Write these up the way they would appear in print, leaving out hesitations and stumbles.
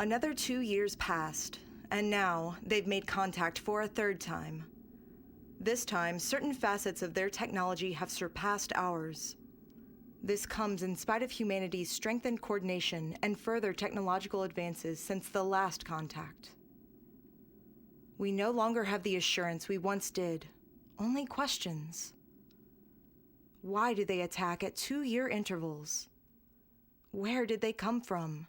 Another 2 years passed, and now they've made contact for a third time. This time, certain facets of their technology have surpassed ours. This comes in spite of humanity's strengthened coordination and further technological advances since the last contact. We no longer have the assurance we once did, only questions. Why do they attack at 2-year intervals? Where did they come from?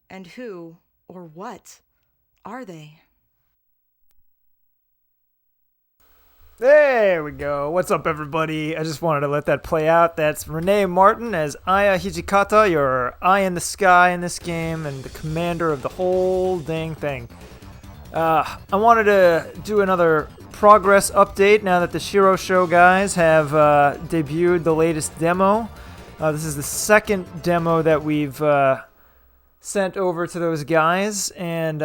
And who, or what, are they? There we go. What's up, everybody? I just wanted to let that play out. That's Renee Martin as Aya Hijikata, your eye in the sky in this game, and the commander of the whole dang thing. I wanted to do another progress update now that the Shiro Show guys have debuted the latest demo. This is the second demo that we've sent over to those guys, and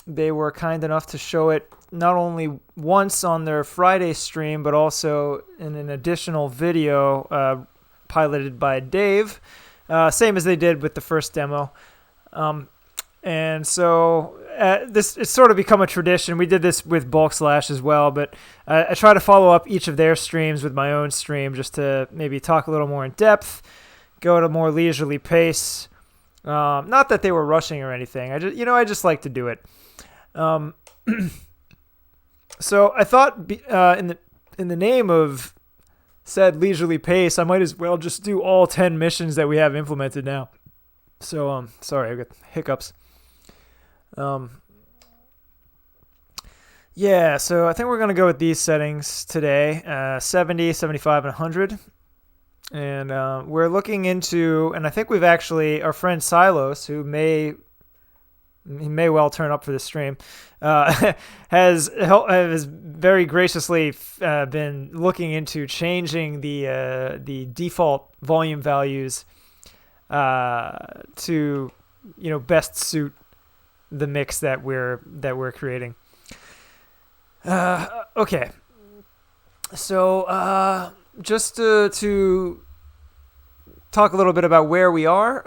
they were kind enough to show it not only once on their Friday stream, but also in an additional video piloted by Dave, same as they did with the first demo. And so it's sort of become a tradition. We did this with Bulk Slash as well, but I try to follow up each of their streams with my own stream just to maybe talk a little more in depth, go at a more leisurely pace. Not that they were rushing or anything. I just like to do it. So I thought in the name of said leisurely pace, I might as well just do all 10 missions that we have implemented now. So sorry, I got hiccups. Yeah, so I think we're going to go with these settings today, 70, 75, and 100. And we're looking into, and I think we've actually, our friend Silos, who may well turn up for this stream, has very graciously been looking into changing the default volume values to best suit the mix that we're creating. Okay, so just to talk a little bit about where we are.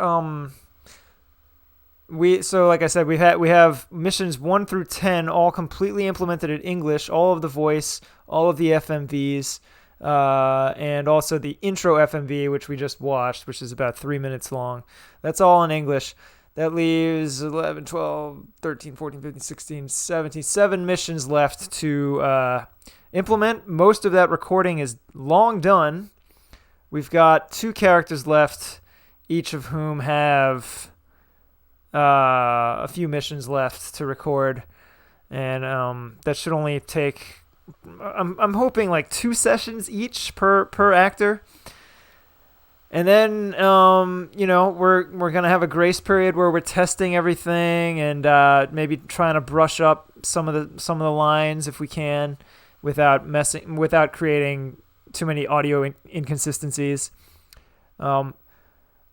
So like I said, we have missions 1 through 10 all completely implemented in English, all of the voice, all of the FMVs, and also the intro FMV, which we just watched, which is about 3 minutes long. That's all in English. That leaves 11, 12, 13, 14, 15, 16, 17, 7 missions left to implement. Most of that recording is long done. We've got 2 characters left, each of whom have a few missions left to record, and that should only take, I'm hoping, like 2 sessions each per actor. And then we're gonna have a grace period where we're testing everything and maybe trying to brush up some of the lines if we can, without creating too many audio inconsistencies. I'm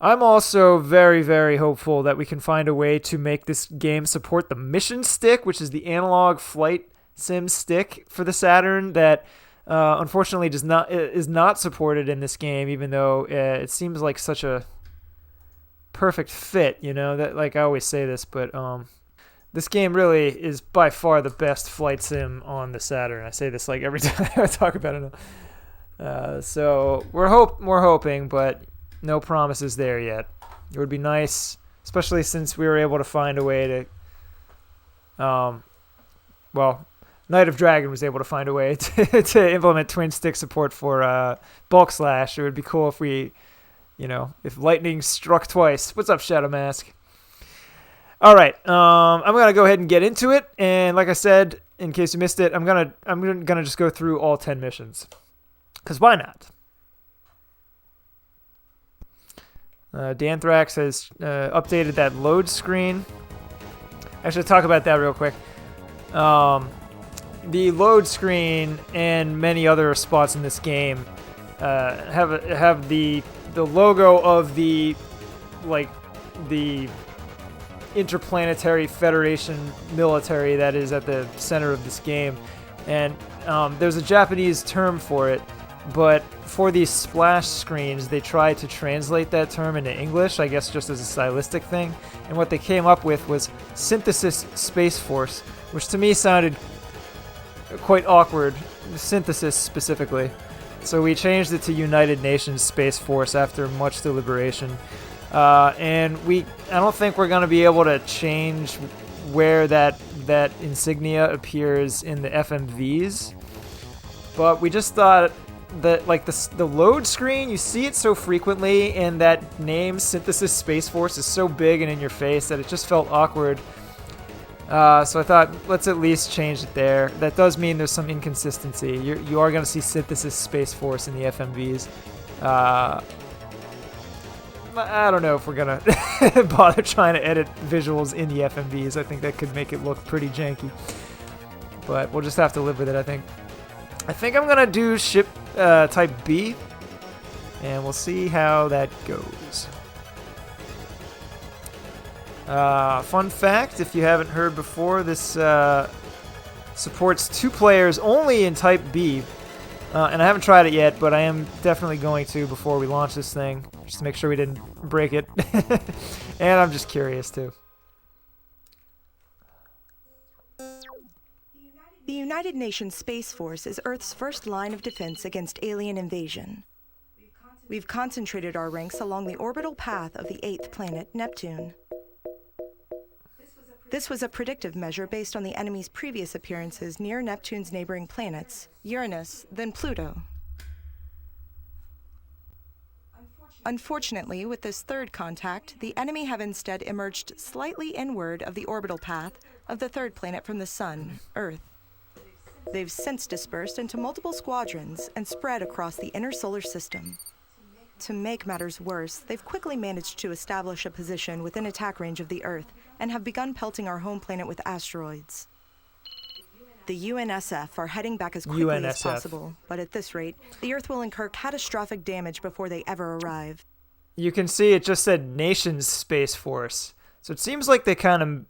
also very, very hopeful that we can find a way to make this game support the mission stick, which is the analog flight sim stick for the Saturn that unfortunately is not supported in this game, even though it seems like such a perfect fit. That, like, I always say this, but this game really is by far the best flight sim on the Saturn. I say this like every time I talk about it. So we're hoping, but no promises there yet. It would be nice, especially since we were able to find a way to, Night of Dragon was able to find a way to implement twin stick support for Bulk Slash. It would be cool if if lightning struck twice. What's up, Shadow Mask? All right, I'm gonna go ahead and get into it. And like I said, in case you missed it, I'm gonna just go through all 10 missions, because why not? Danthrax has updated that load screen. I should talk about that real quick. The load screen and many other spots in this game have the logo of the Interplanetary Federation military that is at the center of this game, and there's a Japanese term for it, but for these splash screens, they tried to translate that term into English, I guess just as a stylistic thing. And what they came up with was Synthesis Space Force, which to me sounded quite awkward, synthesis specifically. So we changed it to United Nations Space Force after much deliberation. And I don't think we're going to be able to change where that insignia appears in the FMVs. But we just thought that, like, the load screen, you see it so frequently, and that name, Synthesis Space Force, is so big and in your face that it just felt awkward. So I thought, let's at least change it there. That does mean there's some inconsistency. You are going to see Synthesis Space Force in the FMVs. I don't know if we're going to bother trying to edit visuals in the FMVs. I think that could make it look pretty janky. But we'll just have to live with it, I think. I think I'm going to do ship type B, and we'll see how that goes. Fun fact, if you haven't heard before, this supports 2 players only in Type B. And I haven't tried it yet, but I am definitely going to before we launch this thing, just to make sure we didn't break it. And I'm just curious, too. The United Nations Space Force is Earth's first line of defense against alien invasion. We've concentrated our ranks along the orbital path of the 8th planet, Neptune. This was a predictive measure based on the enemy's previous appearances near Neptune's neighboring planets, Uranus, then Pluto. Unfortunately, with this third contact, the enemy have instead emerged slightly inward of the orbital path of the 3rd planet from the Sun, Earth. They've since dispersed into multiple squadrons and spread across the inner solar system. To make matters worse, they've quickly managed to establish a position within attack range of the Earth and have begun pelting our home planet with asteroids. The UNSF are heading back as quickly as possible, but at this rate, the Earth will incur catastrophic damage before they ever arrive. You can see it just said Nations Space Force, so it seems like they kind of,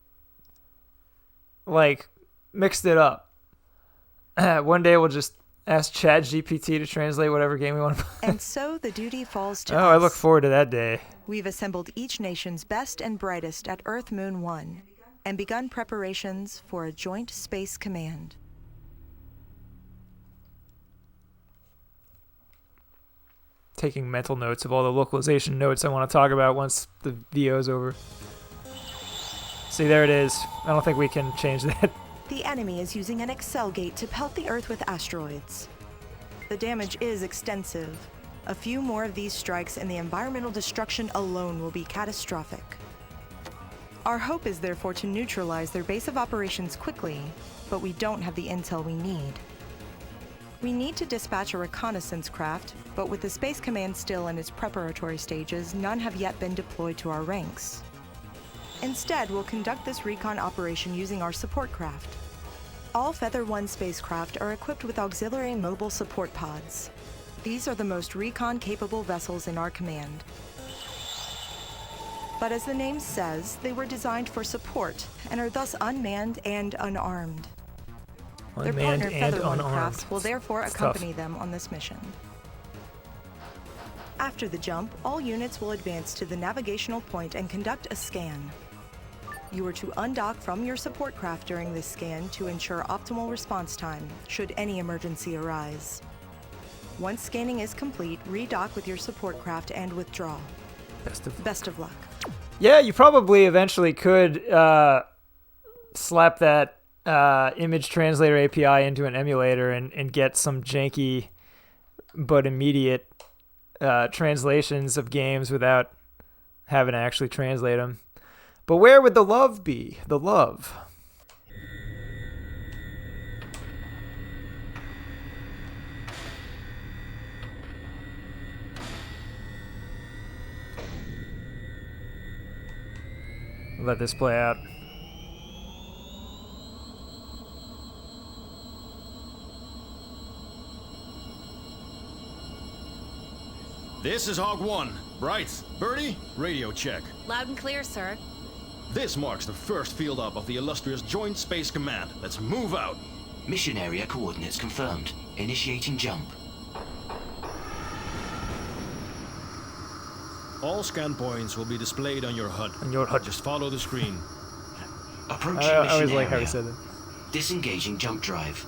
like, mixed it up. One day we'll just ask ChatGPT to translate whatever game we want to play. And so the duty falls to us. I look forward to that day. We've assembled each nation's best and brightest at Earth Moon 1 and begun preparations for a joint space command. Taking mental notes of all the localization notes I want to talk about once the VO's over. See, there it is. I don't think we can change that. The enemy is using an Excel gate to pelt the Earth with asteroids. The damage is extensive. A few more of these strikes and the environmental destruction alone will be catastrophic. Our hope is therefore to neutralize their base of operations quickly, but we don't have the intel we need. We need to dispatch a reconnaissance craft, but with the Space Command still in its preparatory stages, none have yet been deployed to our ranks. Instead, we'll conduct this recon operation using our support craft. All Feather 1 spacecraft are equipped with auxiliary mobile support pods. These are the most recon-capable vessels in our command. But as the name says, they were designed for support and are thus unmanned and unarmed. Their partner Feather 1 crafts will therefore accompany them on this mission. After the jump, all units will advance to the navigational point and conduct a scan. You are to undock from your support craft during this scan to ensure optimal response time, should any emergency arise. Once scanning is complete, redock with your support craft and withdraw. Best of luck. Yeah, you probably eventually could slap that image translator API into an emulator and get some janky but immediate translations of games without having to actually translate them. But where would the love be? The love. Let this play out. This is Hog 1. Bright. Birdie, radio check. Loud and clear, sir. This marks the first field up of the illustrious Joint Space Command. Let's move out. Mission area coordinates confirmed. Initiating jump. All scan points will be displayed on your HUD. On your HUD. Just follow the screen. Approaching I mission always like how he area. said that. Disengaging jump drive.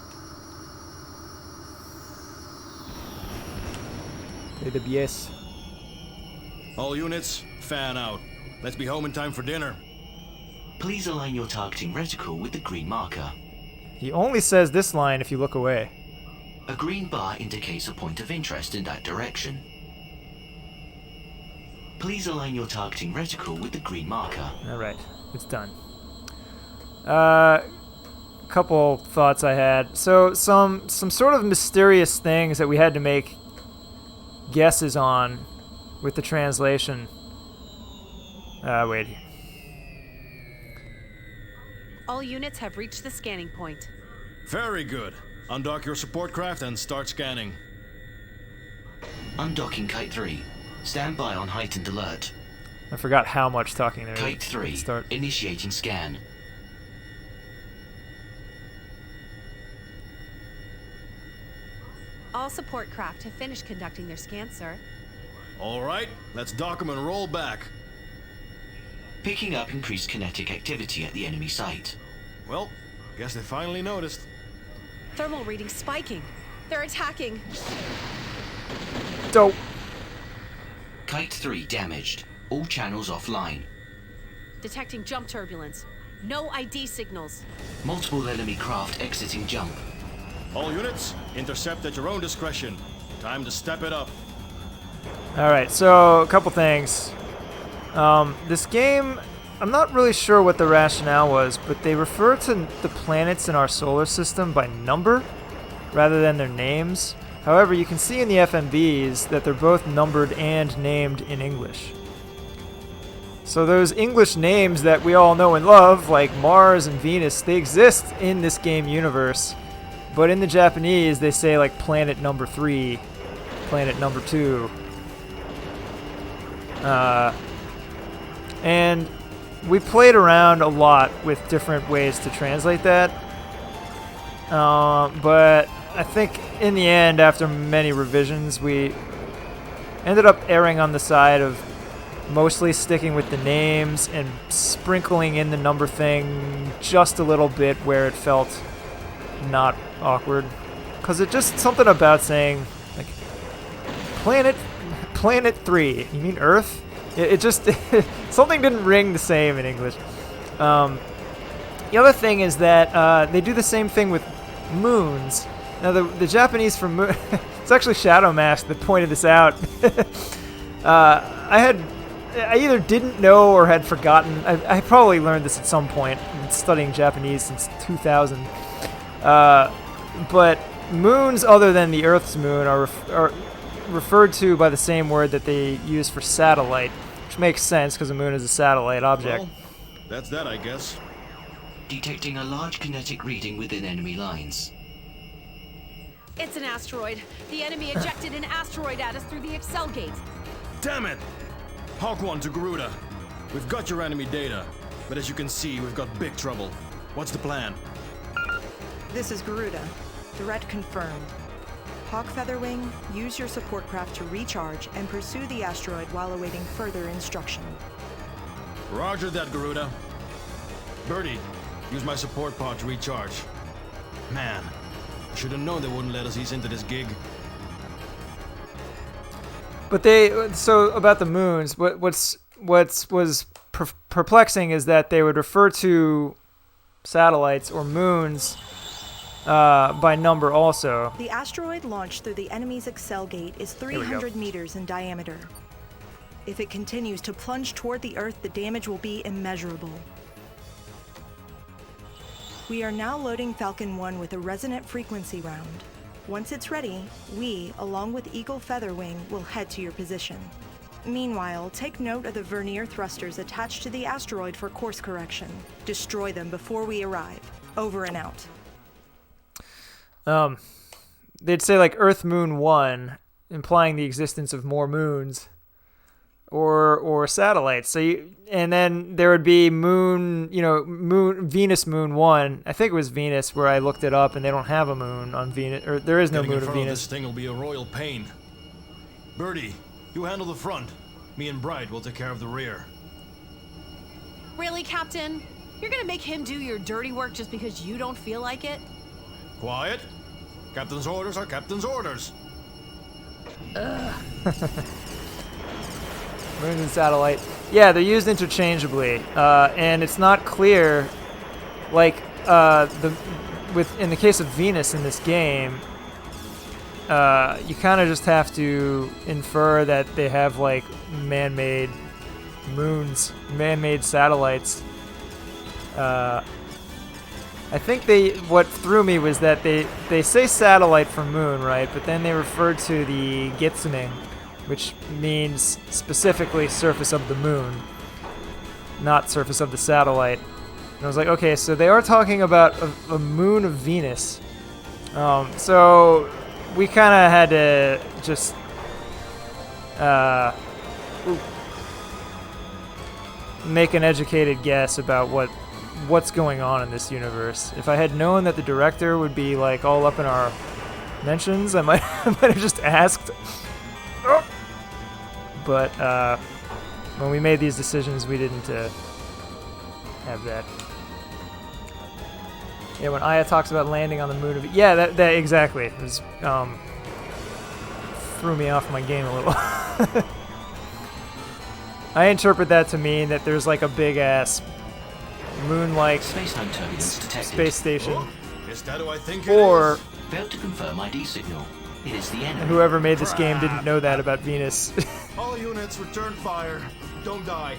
AWS. All units, fan out. Let's be home in time for dinner. Please align your targeting reticle with the green marker. He only says this line if you look away. A green bar indicates a point of interest in that direction. Please align your targeting reticle with the green marker. Alright, it's done. Couple thoughts I had. So some sort of mysterious things that we had to make guesses on with the translation. Wait. All units have reached the scanning point. Very good. Undock your support craft and start scanning. Undocking Kite 3. Stand by on heightened alert. I forgot how much talking there Kite is. 3. Start. Initiating scan. All support craft have finished conducting their scan, sir. All right, let's dock them and roll back. Picking up increased kinetic activity at the enemy site. Well, guess they finally noticed. Thermal reading spiking. They're attacking. Dope. Kite 3 damaged. All channels offline. Detecting jump turbulence. No ID signals. Multiple enemy craft exiting jump. All units, intercept at your own discretion. Time to step it up. Alright, so a couple things. This game, I'm not really sure what the rationale was, but they refer to the planets in our solar system by number rather than their names. However, you can see in the FMVs that they're both numbered and named in English. So those English names that we all know and love, like Mars and Venus, they exist in this game universe. But in the Japanese, they say like planet number 3, planet number 2. And we played around a lot with different ways to translate that. But I think in the end, after many revisions, we ended up erring on the side of mostly sticking with the names and sprinkling in the number thing just a little bit where it felt not awkward. Because it just something about saying, like, planet 3. You mean Earth? It just something didn't ring the same in English. The other thing is that they do the same thing with moons. Now the Japanese for moon, it's actually Shadow Mask that pointed this out. I either didn't know or had forgotten. I probably learned this at some point. I've been studying Japanese since 2000. But moons other than the Earth's moon are referred to by the same word that they use for satellite, which makes sense because the moon is a satellite object. Well, that's that, I guess. Detecting a large kinetic reading within enemy lines. It's an asteroid. The enemy ejected an asteroid at us through the Excel gate. Damn it! Hawk 1 to Garuda. We've got your enemy data, but as you can see, we've got big trouble. What's the plan? This is Garuda. Threat confirmed. Hawk Featherwing, use your support craft to recharge and pursue the asteroid while awaiting further instruction. Roger that, Garuda. Birdie, use my support pod to recharge. Man, I should have known they wouldn't let us ease into this gig. But so about the moons, what was perplexing is that they would refer to satellites or moons by number also. The asteroid launched through the enemy's Excel gate is 300 meters in diameter. If it continues to plunge toward the Earth, the damage will be immeasurable. We are now loading Falcon 1 with a resonant frequency round. Once it's ready, we, along with Eagle Featherwing, will head to your position. Meanwhile, take note of the vernier thrusters attached to the asteroid for course correction. Destroy them before we arrive. Over and out. They'd say like Earth Moon 1, implying the existence of more moons or satellites. And then there would be Venus Moon 1. I think it was Venus where I looked it up, and they don't have a moon on Venus, or there is no Getting moon in of front of Venus. this thing will be a royal pain. Birdie, you handle the front. Me and Bright will take care of the rear. Really, Captain? You're gonna make him do your dirty work just because you don't feel like it? Quiet. Captain's orders are captain's orders. Moon and satellite. Yeah, they're used interchangeably, and it's not clear. Like in the case of Venus in this game, you kind of just have to infer that they have like man-made man-made satellites. I think what threw me was that they say satellite for moon, right? But then they referred to the Gitzening, which means specifically surface of the moon, not surface of the satellite. And I was like, okay, so they are talking about a moon of Venus. So we kind of had to just make an educated guess about what's going on in this universe. If I had known that the director would be like all up in our mentions, I might have just asked. But when we made these decisions, we didn't have that. Yeah, when Aya talks about landing on the moon, yeah, that exactly. It was, threw me off my game a little. I interpret that to mean that there's like a big ass moon-like Space-time turbulence detected. space station, Oh, is that who I think it or is? Failed to confirm ID signal. It is the enemy. whoever made this game didn't know that about Venus. All units return fire. Don't die.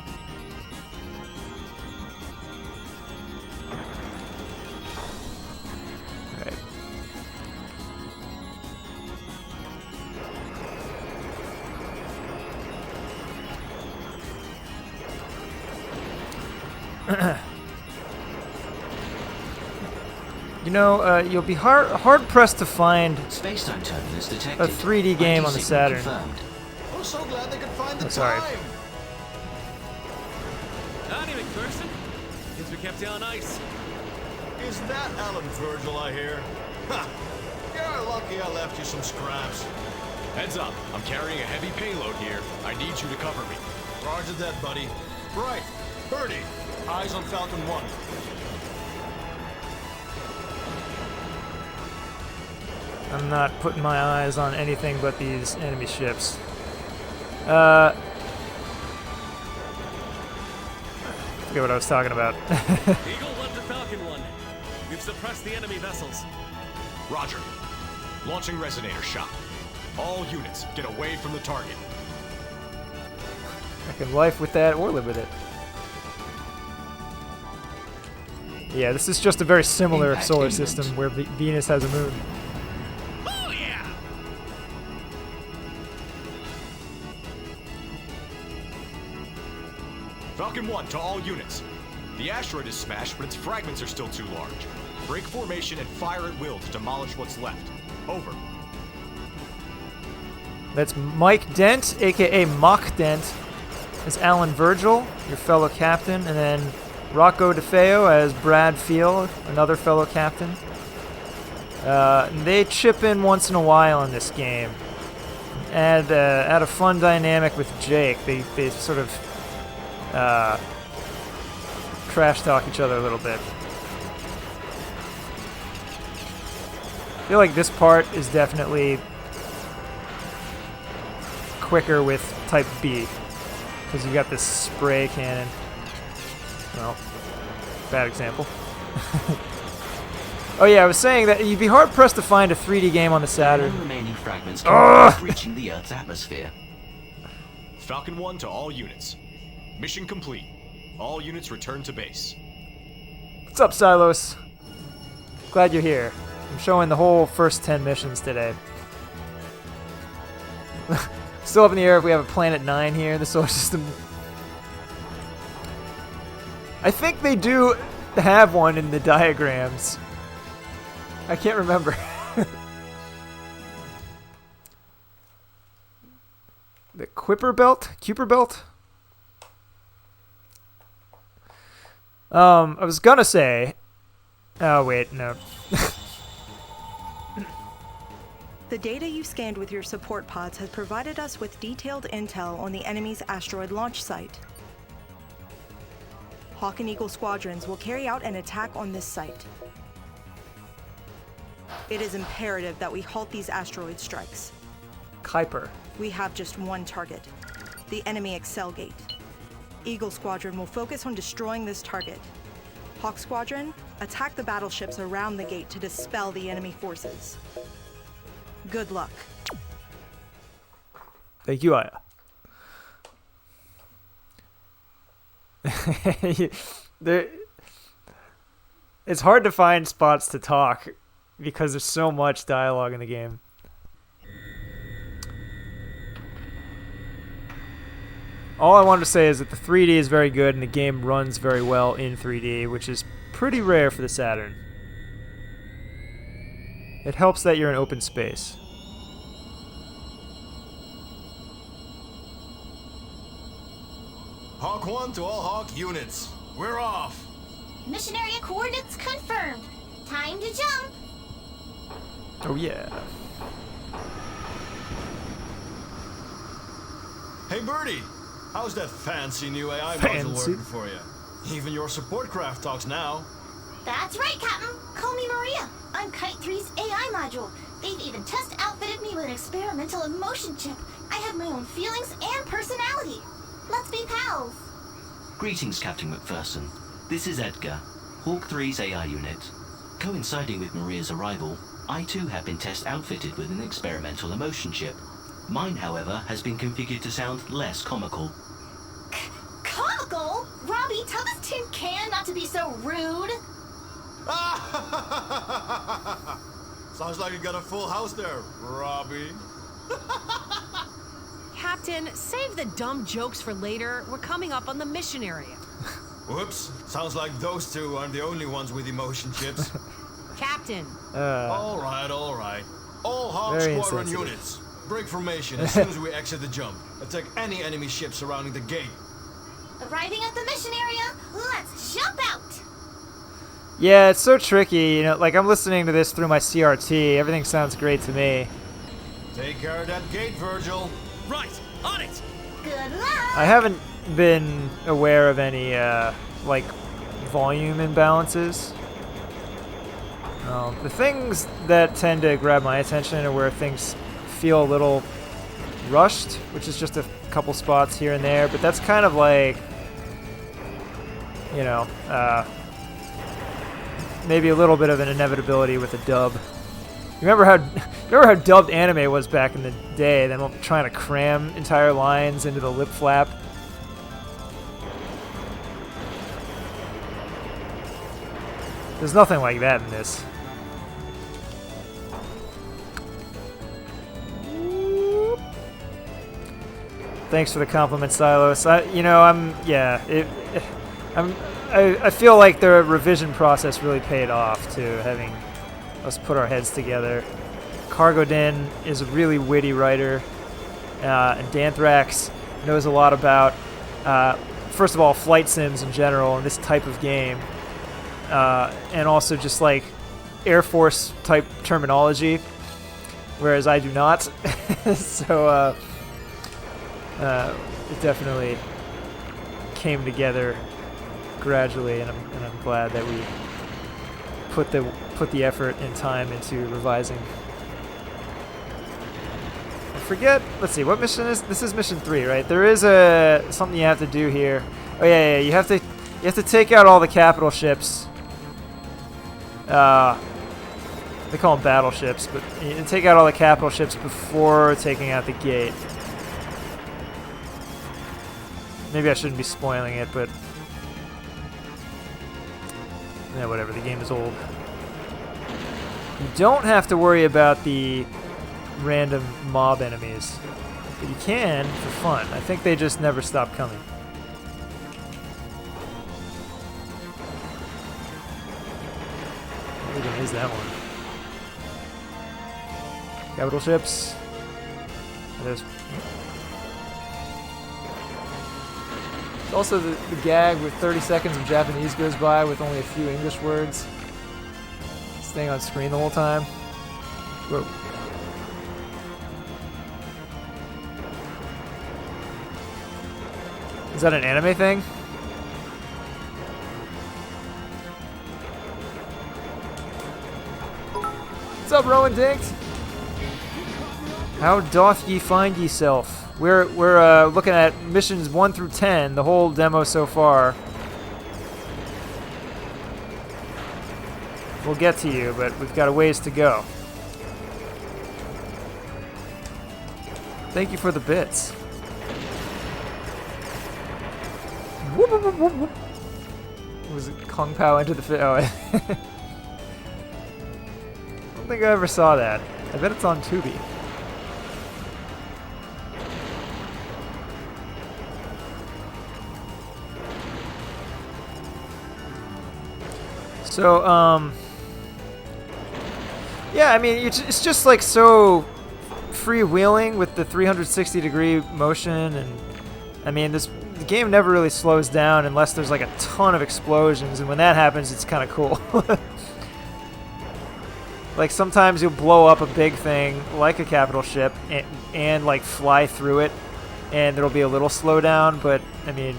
Right. You know, you'll be hard pressed to find Space-time turbulence detected. a 3D game ID on the signal Saturn. confirmed. I'm so glad they could find the Oh, sorry. time. Howdy, McPherson. Things we kept you on ice. Is that Alan Virgil I hear? Ha! You're lucky I left you some scraps. Heads up, I'm carrying a heavy payload here. I need you to cover me. Roger that, buddy. Bright, Birdie, eyes on Falcon 1. I'm not putting my eyes on anything but these enemy ships. Forget what I was talking about. Eagle 1 to Falcon 1. We've suppressed the enemy vessels. Roger. Launching resonator shot. All units, get away from the target. I can life with that or live with it. Yeah, this is just a very similar Impact solar imminent. system where Venus has a moon. Oh, yeah! Falcon 1 to all units. The asteroid is smashed, but its fragments are still too large. Break formation and fire at will to demolish what's left. Over. That's Mike Dent, aka Mock Dent, as Alan Virgil, your fellow captain, and then Rocco DeFeo as Brad Field, another fellow captain. They chip in once in a while in this game. Add a fun dynamic with Jake. They sort of trash talk each other a little bit. I feel like this part is definitely quicker with Type B, because you got this spray cannon. Well, bad example. Oh yeah, I was saying that you'd be hard pressed to find a 3D game on the Saturn. All remaining fragments capable reaching the Earth's atmosphere. Falcon 1 to all units. Mission complete. All units return to base. What's up, Silos? Glad you're here. I'm showing the whole first 10 missions today. Still up in the air if we have a Planet 9 here in the solar system. I think they do have one in the diagrams. I can't remember. The Kuiper Belt? Kuiper Belt? I was gonna say... Oh, wait, no. The data you scanned with your support pods has provided us with detailed intel on the enemy's asteroid launch site. Hawk and Eagle squadrons will carry out an attack on this site. It is imperative that we halt these asteroid strikes. Kuiper. We have just one target, the enemy Excel Gate. Eagle Squadron will focus on destroying this target. Hawk Squadron, attack the battleships around the gate to dispel the enemy forces. Good luck. Thank you, Aya. It's hard to find spots to talk because there's so much dialogue in the game. All I wanted to say is that the 3D is very good and the game runs very well in 3D, which is pretty rare for the Saturn. It helps that you're in open space. Hawk 1 to all Hawk units. We're off. Mission area coordinates confirmed. Time to jump. Oh yeah. Hey, Birdie. How's that fancy new AI module working for you? Even your support craft talks now. That's right, Captain. Call me Maria. I'm Kite 3's AI module. They've even test outfitted me with an experimental emotion chip. I have my own feelings and personality. Let's be pals. Greetings, Captain McPherson. This is Edgar, Hawk 3's AI unit. Coinciding with Maria's arrival, I too have been test outfitted with an experimental emotion chip. Mine, however, has been configured to sound less comical. Comical? Robbie, tell this tin can not to be so rude. Sounds like you got a full house there, Robbie. Captain, save the dumb jokes for later. We're coming up on the mission area. Whoops. Sounds like those two aren't the only ones with emotion chips. Captain. All right. All Hawk Very Squadron insensitive. units. Break formation as soon as we exit the jump. Attack any enemy ship surrounding the gate. Arriving at the mission area, let's jump out. Yeah, it's so tricky. You know, like I'm listening to this through my CRT. Everything sounds great to me. Take care of that gate, Virgil. Right, on it! Good luck. I haven't been aware of any like volume imbalances. The things that tend to grab my attention are where things feel a little rushed, which is just a couple spots here and there, but that's kind of like, you know, maybe a little bit of an inevitability with a dub. Remember how dubbed anime was back in the day, them trying to cram entire lines into the lip flap? There's nothing like that in this. Thanks for the compliment, Silos. I feel like the revision process really paid off to having us put our heads together. Cargo Den is a really witty writer, and Danthrax knows a lot about, first of all, flight sims in general and this type of game, and also just like Air Force type terminology, whereas I do not. So it definitely came together gradually, and I'm glad that we put the effort and time into revising. I forget. Let's see, what mission is this? Is mission 3, right? There is something you have to do here. Oh yeah. You have to take out all the capital ships. They call them battleships, but you take out all the capital ships before taking out the gate. Maybe I shouldn't be spoiling it, but yeah, whatever. The game is old. You don't have to worry about the random mob enemies, but you can for fun. I think they just never stop coming. What even is that one? Capital ships. There's also the gag with 30 seconds of Japanese goes by with only a few English words staying on screen the whole time. Whoa. Is that an anime thing? What's up, Rowan Dinks? How doth ye find yeself? We're looking at missions 1 through 10, the whole demo so far. We'll get to you, but we've got a ways to go. Thank you for the bits. Whoop, whoop, whoop, whoop. Was it Kung Pao into the fit? Oh, I don't think I ever saw that. I bet it's on Tubi. So, yeah, I mean, it's just like so freewheeling with the 360-degree motion, and I mean, the game never really slows down unless there's like a ton of explosions, and when that happens, it's kind of cool. Like sometimes you'll blow up a big thing like a capital ship and like fly through it, and there'll be a little slowdown, but I mean,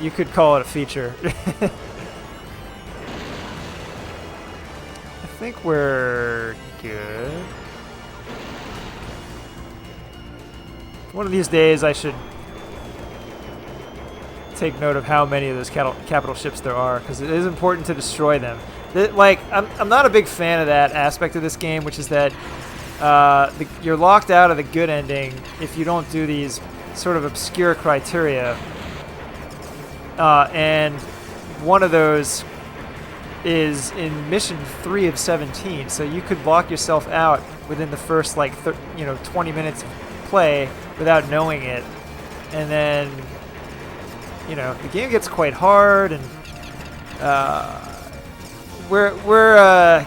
you could call it a feature. I think we're good. One of these days I should take note of how many of those capital ships there are, because it is important to destroy them. Like, I'm not a big fan of that aspect of this game, which is that you're locked out of the good ending if you don't do these sort of obscure criteria. And one of those is in mission 3 of 17, so you could lock yourself out within the first 20 minutes of play without knowing it, and then the game gets quite hard, and we're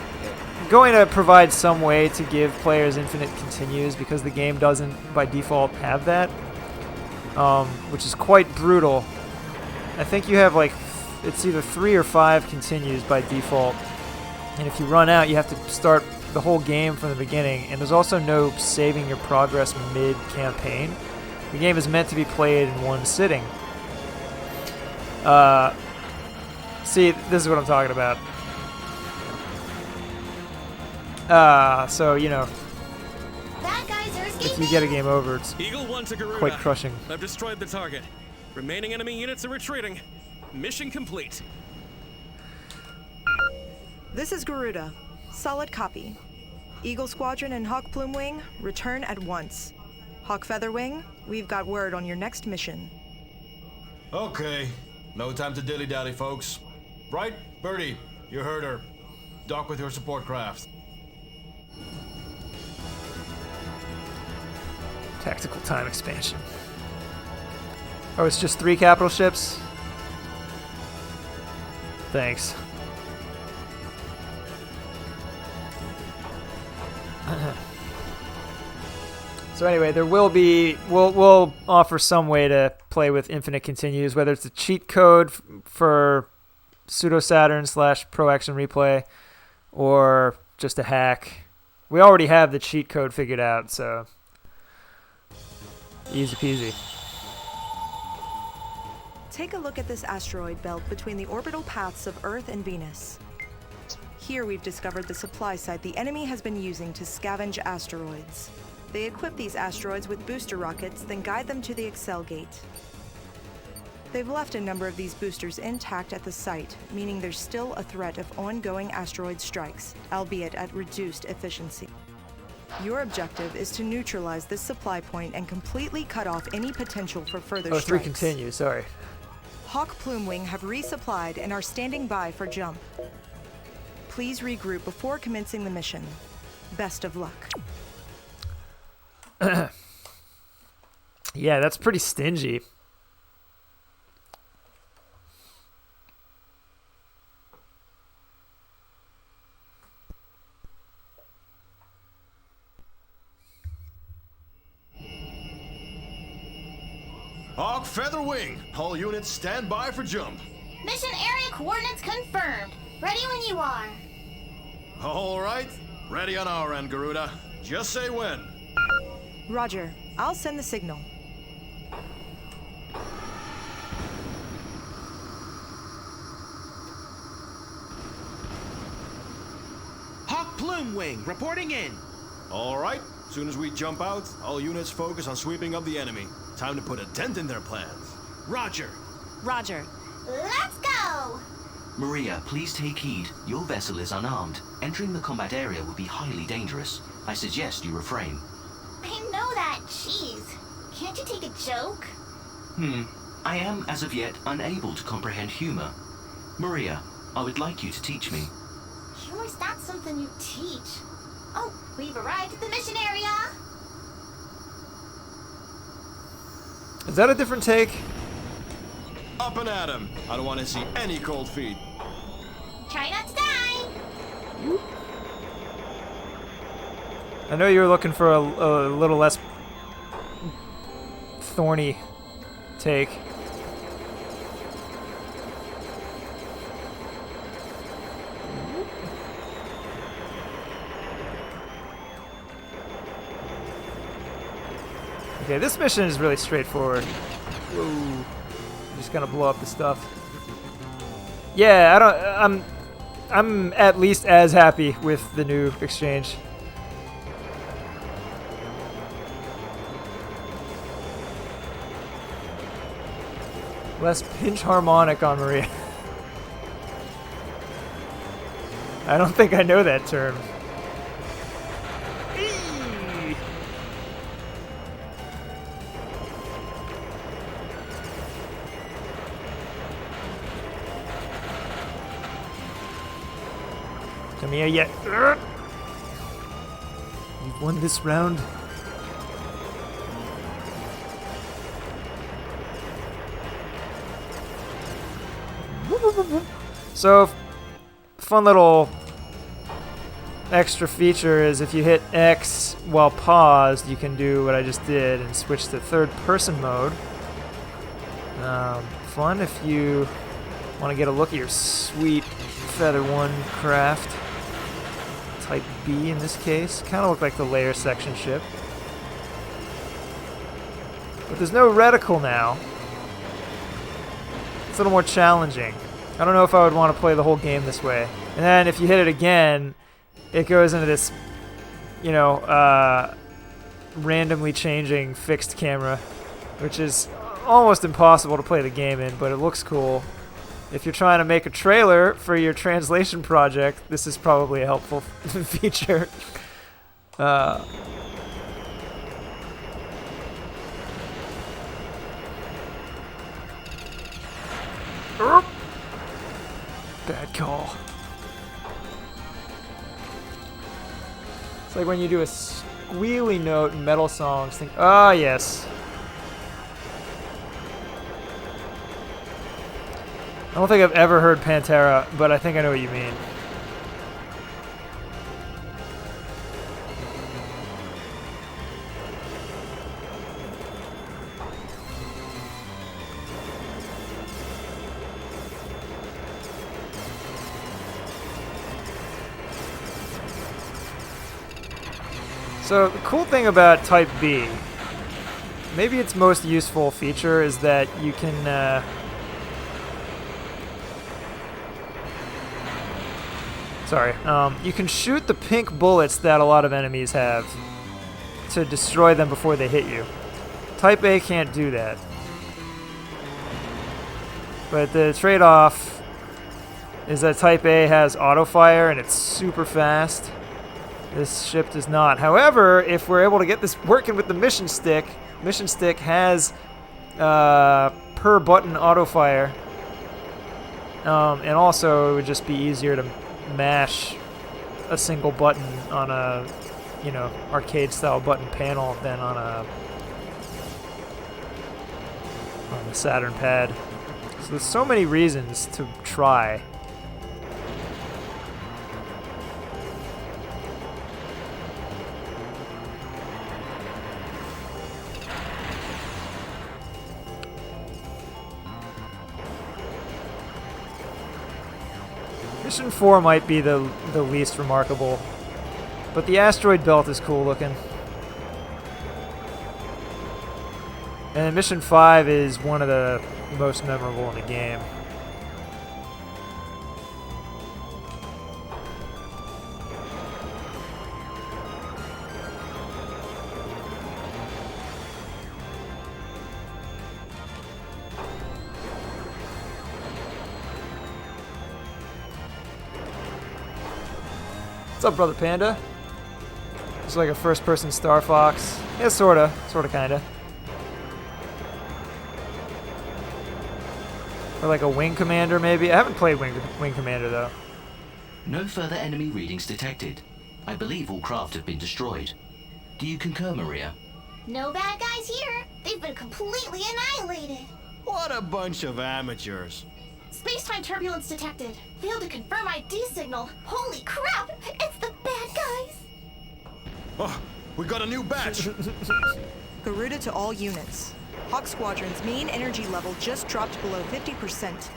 going to provide some way to give players infinite continues, because the game doesn't by default have that, which is quite brutal. I think you have it's either 3 or 5 continues by default, and if you run out, you have to start the whole game from the beginning, and there's also no saving your progress mid-campaign. The game is meant to be played in one sitting. See, this is what I'm talking about. So, Bad guys are escaping. if you get a game over, it's Eagle 1 to Garuda. quite crushing. I've destroyed the target. Remaining enemy units are retreating. Mission complete. This is Garuda. Solid copy. Eagle Squadron and Hawk Plume Wing, return at once. Hawk Feather Wing, we've got word on your next mission. Okay, no time to dilly-dally, folks. Right, Birdie, you heard her. Dock with your support craft. Tactical time expansion. Oh, it's just 3 capital ships? Thanks. So anyway, there will be, we'll offer some way to play with infinite continues, whether it's a cheat code for Pseudo Saturn / Pro Action Replay, or just a hack. We already have the cheat code figured out, so easy peasy. Take a look at this asteroid belt between the orbital paths of Earth and Venus. Here we've discovered the supply site the enemy has been using to scavenge asteroids. They equip these asteroids with booster rockets, then guide them to the Excel Gate. They've left a number of these boosters intact at the site, meaning there's still a threat of ongoing asteroid strikes, albeit at reduced efficiency. Your objective is to neutralize this supply point and completely cut off any potential for further Oh, 3 strikes. continue, sorry. Hawk Plume Wing have resupplied and are standing by for jump. Please regroup before commencing the mission. Best of luck. Yeah, that's pretty stingy. Hawk Feather Wing, all units stand by for jump. Mission area coordinates confirmed. Ready when you are. All right, ready on our end, Garuda. Just say when. Roger. I'll send the signal. Bloom Wing, reporting in. All right. Soon as we jump out, all units focus on sweeping up the enemy. Time to put a dent in their plans. Roger. Roger. Let's go! Maria, please take heed. Your vessel is unarmed. Entering the combat area would be highly dangerous. I suggest you refrain. I know that. Jeez. Can't you take a joke? I am, as of yet, unable to comprehend humor. Maria, I would like you to teach me. Humor's not something you teach. Oh, we've arrived at the mission area. Is that a different take? Up and at 'em. I don't want to see any cold feet. Try not to die. I know you were looking for a little less thorny take. Okay, this mission is really straightforward. Whoa. Just gonna blow up the stuff. Yeah, I'm at least as happy with the new exchange. Less pinch harmonic on Maria. I don't think I know that term. Come here yet. You've won this round. So, fun little extra feature is if you hit X while paused, you can do what I just did and switch to third person mode. Fun if you want to get a look at your sweet Feather 1 craft. Type B in this case. Kind of look like the layer section ship. But there's no reticle now. It's a little more challenging. I don't know if I would want to play the whole game this way. And then if you hit it again, it goes into this, you know, randomly changing fixed camera, which is almost impossible to play the game in, but it looks cool. If you're trying to make a trailer for your translation project, this is probably a helpful feature. Bad call. It's like when you do a squealy note in metal songs. Think, ah, yes. I don't think I've ever heard Pantera, but I think I know what you mean. So the cool thing about Type B, maybe its most useful feature, is that you can you can shoot the pink bullets that a lot of enemies have to destroy them before they hit you. Type A can't do that. But the trade-off is that Type A has auto-fire and it's super fast. This ship does not. However, if we're able to get this working with the mission stick has per button auto-fire. And also, it would just be easier to mash a single button on a, you know, arcade-style button panel than on the Saturn pad. So there's so many reasons to try. Mission 4 might be the least remarkable, but the asteroid belt is cool looking. And Mission 5 is one of the most memorable in the game. What's up, Brother Panda? It's like a first-person Star Fox. Yeah, sorta, kinda. Or like a Wing Commander, maybe. I haven't played Wing Commander though. No further enemy readings detected. I believe all craft have been destroyed. Do you concur, Maria? No bad guys here. They've been completely annihilated. What a bunch of amateurs. Space-time turbulence detected. Failed to confirm ID signal. Holy crap! It's the bad guys! Oh, we got a new batch. Garuda to all units. Hawk Squadron's main energy level just dropped below 50%.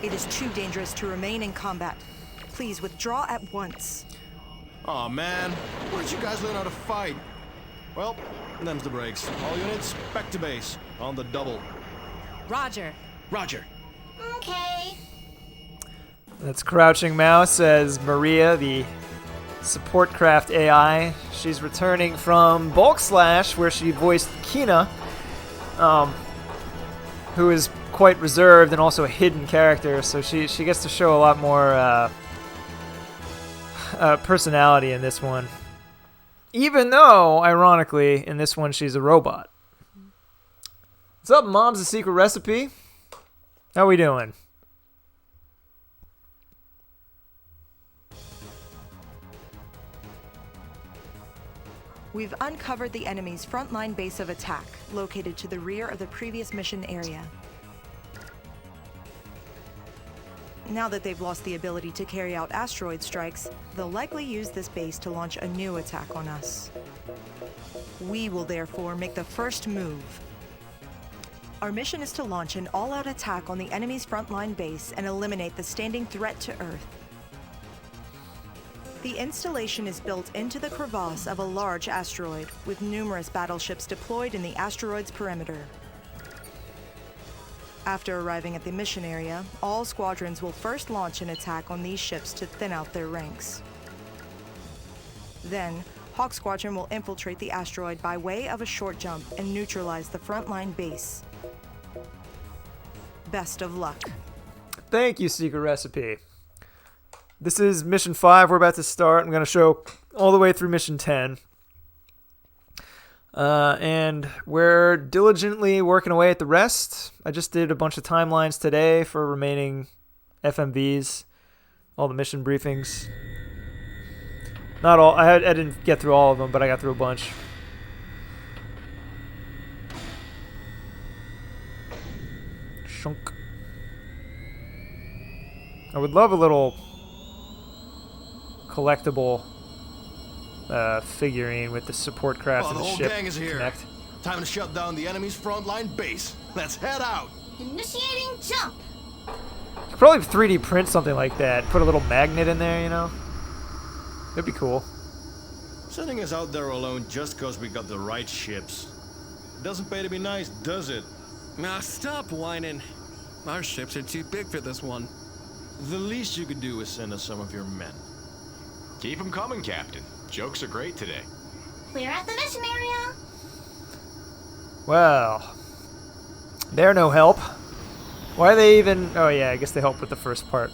It is too dangerous to remain in combat. Please withdraw at once. Aw, man. Where did you guys learn how to fight? Well, them's the breaks. All units, back to base. On the double. Roger. Roger. Okay. That's Crouching Mouse as Maria, the support craft AI. She's returning from Bulk Slash, where she voiced Kina, who is quite reserved and also a hidden character, so she gets to show a lot more personality in this one. Even though, ironically, in this one she's a robot. What's up, Mom's a Secret Recipe? How we doing? We've uncovered the enemy's frontline base of attack, located to the rear of the previous mission area. Now that they've lost the ability to carry out asteroid strikes, they'll likely use this base to launch a new attack on us. We will therefore make the first move. Our mission is to launch an all-out attack on the enemy's frontline base and eliminate the standing threat to Earth. The installation is built into the crevasse of a large asteroid, with numerous battleships deployed in the asteroid's perimeter. After arriving at the mission area, all squadrons will first launch an attack on these ships to thin out their ranks. Then, Hawk Squadron will infiltrate the asteroid by way of a short jump and neutralize the frontline base. Best of luck. Thank you, Secret Recipe. This is Mission 5 we're about to start. I'm going to show all the way through Mission 10. And we're diligently working away at the rest. I just did a bunch of timelines today for remaining FMVs, all the mission briefings. Not all. I didn't get through all of them, but I got through a bunch. Shunk. I would love a little collectible figurine with the support craft and the the whole ship gang is here. connect. Time to shut down the enemy's frontline base. Let's head out. Initiating jump. Could probably 3D print something like that. Put a little magnet in there, you know? That'd be cool. Sending us out there alone just because we got the right ships. Doesn't pay to be nice, does it? Now stop whining. Our ships are too big for this one. The least you could do is send us some of your men. Keep them coming, Captain. Jokes are great today. We're at the mission area. Well, they're no help. Why are they even... Oh yeah, I guess they help with the first part.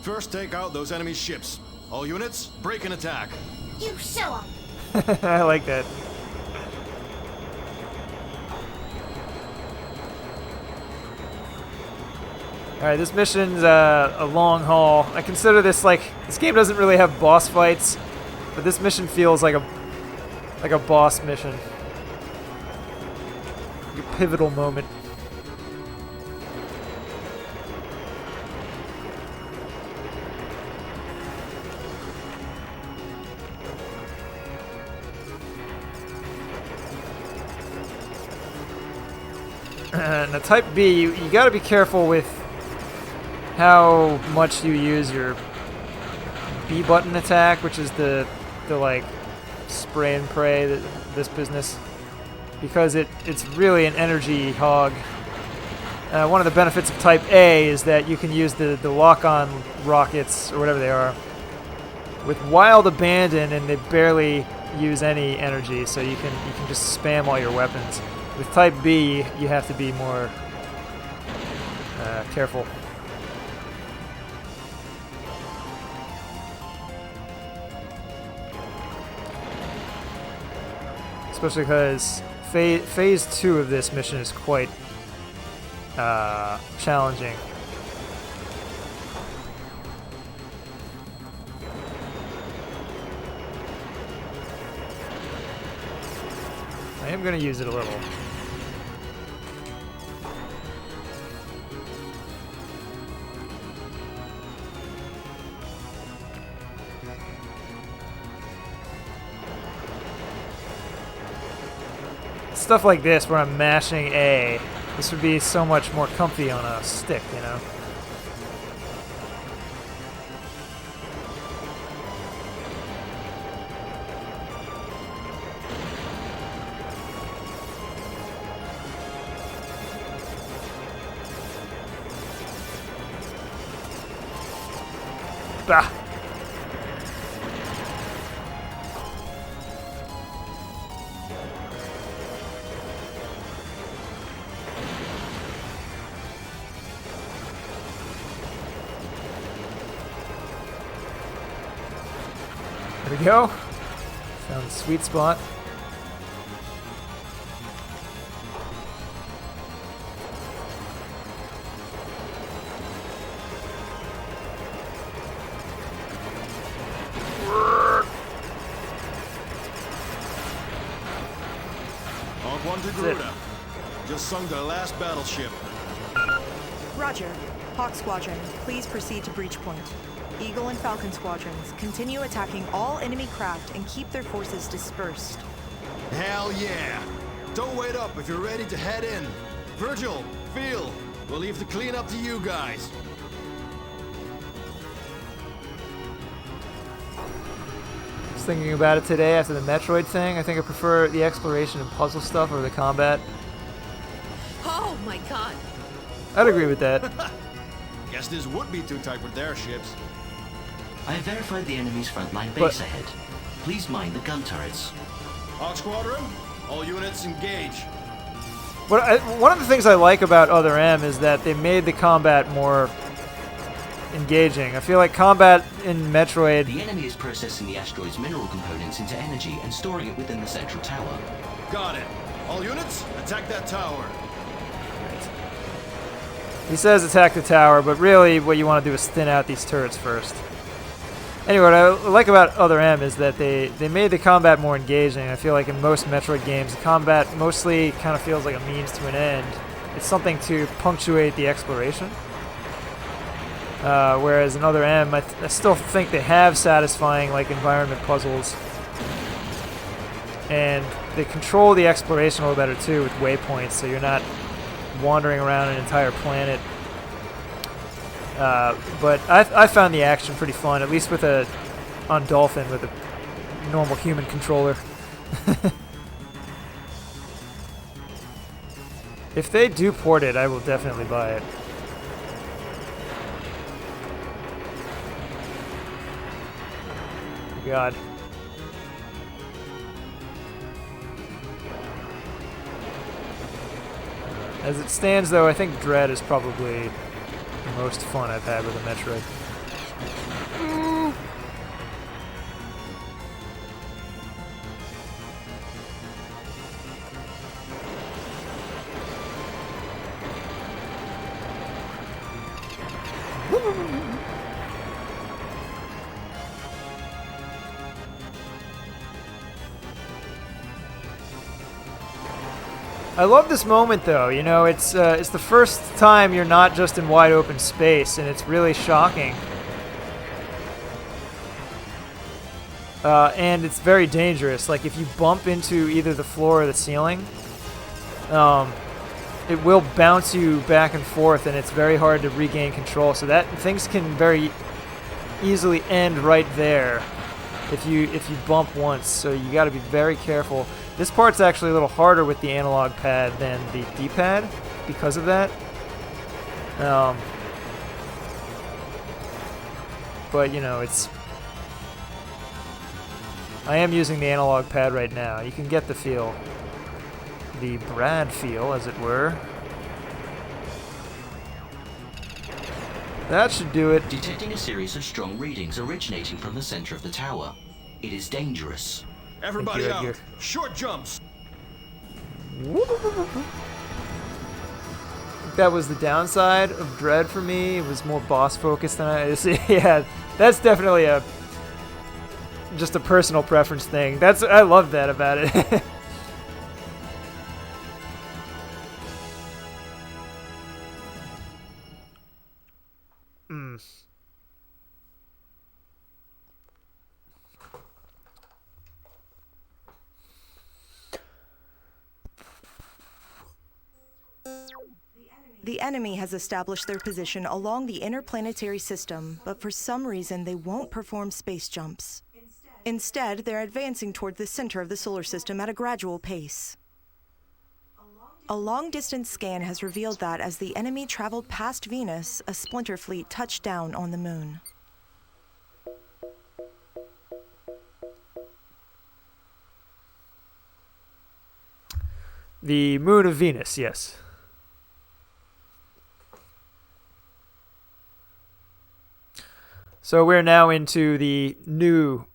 First, take out those enemy ships. All units, break and attack. You show 'em. I like that. Alright, this mission's a long haul. I consider this like... This game doesn't really have boss fights, but this mission feels like a boss mission. Like a pivotal moment. Now Type B, you gotta be careful with how much you use your B button attack, which is the like spray and pray, this business, because it's really an energy hog. One of the benefits of Type A is that you can use the lock-on rockets, or whatever they are, with wild abandon, and they barely use any energy, so you can just spam all your weapons. With Type B, you have to be more careful. especially because phase 2 of this mission is quite challenging. I am going to use it a little. Stuff like this where I'm mashing A, this would be so much more comfy on a stick, you know? Bah! There we go. Found the sweet spot. Hawk 1 to Garuda. Just sunk the last battleship. Roger. Hawk Squadron, please proceed to breach point. Eagle and Falcon Squadrons, continue attacking all enemy craft and keep their forces dispersed. Hell yeah! Don't wait up if you're ready to head in. Virgil, Phil, we'll leave the cleanup to you guys. Just thinking about it today after the Metroid thing, I think I prefer the exploration and puzzle stuff over the combat. Oh my god. I'd agree with that. Guess this would be too tight with their ships. I have verified the enemy's frontline base ahead. Please mind the gun turrets. Hawk Squadron, all units engage. One of the things I like about Other M is that they made the combat more engaging. I feel like combat in Metroid... The enemy is processing the asteroid's mineral components into energy and storing it within the central tower. Got it. All units, attack that tower. He says attack the tower, but really what you want to do is thin out these turrets first. Anyway, what I like about Other M is that they made the combat more engaging. I feel like in most Metroid games, the combat mostly kind of feels like a means to an end. It's something to punctuate the exploration. Whereas in Other M, I still think they have satisfying like environment puzzles. And they control the exploration a little better too with waypoints, so you're not wandering around an entire planet. But I found the action pretty fun, at least on Dolphin with a normal human controller. If they do port it, I will definitely buy it. God. As it stands, though, I think Dread is probably the most fun I've had with a Metroid. I love this moment, though. You know, it's the first time you're not just in wide open space, and it's really shocking. And it's very dangerous. Like, if you bump into either the floor or the ceiling, it will bounce you back and forth, and it's very hard to regain control. So that things can very easily end right there if you bump once. So you got to be very careful. This part's actually a little harder with the analog pad than the D-pad because of that. But, you know, I am using the analog pad right now. You can get the feel. The Brad feel, as it were. That should do it. Detecting a series of strong readings originating from the center of the tower. It is dangerous. Everybody Thank you, out. Edgar. Short jumps. That was the downside of Dread for me. It was more boss focused than yeah, that's definitely just a personal preference thing. I love that about it. The enemy has established their position along the interplanetary system, but for some reason they won't perform space jumps. Instead, they're advancing toward the center of the solar system at a gradual pace. A long-distance scan has revealed that as the enemy traveled past Venus, a splinter fleet touched down on the moon. The moon of Venus, yes. So we're now into the new